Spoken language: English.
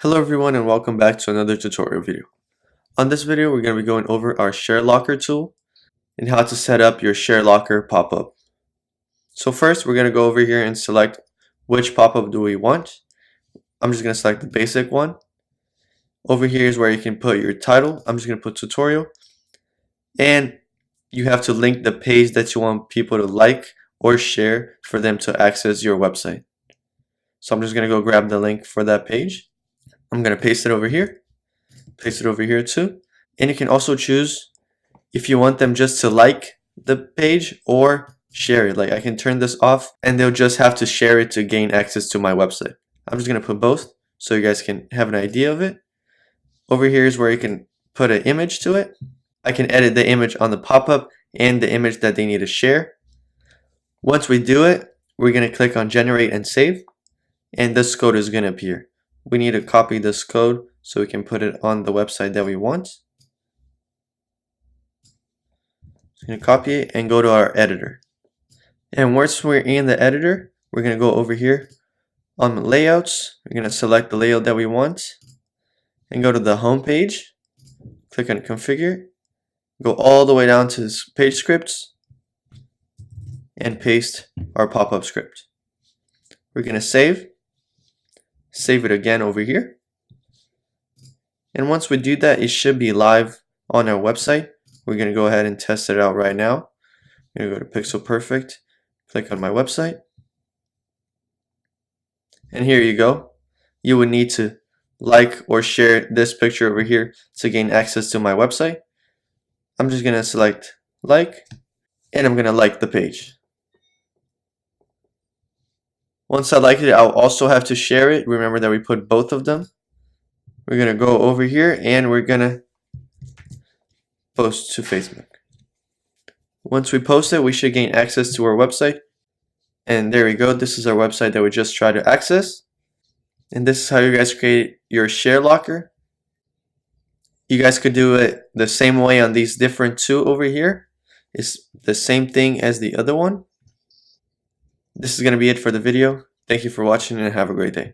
Hello everyone and welcome back to another tutorial video. On this video we're going to be going over our Share Locker tool and how to set up your Share Locker pop-up. So first we're going to go over here and select which pop-up do we want. I'm just going to select the basic one. Over here is where you can put your title. I'm just going to put tutorial, and you have to link the page that you want people to like or share for them to access your website. So I'm just going to go grab the link for that page. I'm going to paste it over here too, and you can also choose if you want them just to like the page or share it. Like, I can turn this off and they'll just have to share it to gain access to my website. I'm just going to put both so you guys can have an idea of it. Over here is where you can put an image to it. I can edit the image on the pop-up and the image that they need to share. Once we do it, we're going to click on generate and save, and this code is going to appear. We need to copy this code so we can put it on the website that we want. So I'm going to copy it and go to our editor. And once we're in the editor, we're going to go over here on layouts. We're going to select the layout that we want and go to the home page. Click on configure. Go all the way down to page scripts and paste our pop-up script. We're going to save it again over here, and once we do that, it should be live on our website. We're going to go ahead and test it out right now. I'm going to go to Pixel Perfect, click on my website, and here you go. You would need to like or share this picture over here to gain access to my website. I'm just going to select like, and I'm going to like the page. Once I like it, I'll also have to share it. Remember that we put both of them. We're going to go over here and we're going to post to Facebook. Once we post it, we should gain access to our website. And there we go. This is our website that we just tried to access. And this is how you guys create your Share Locker. You guys could do it the same way on these different two over here. It's the same thing as the other one. This is going to be it for the video. Thank you for watching and have a great day.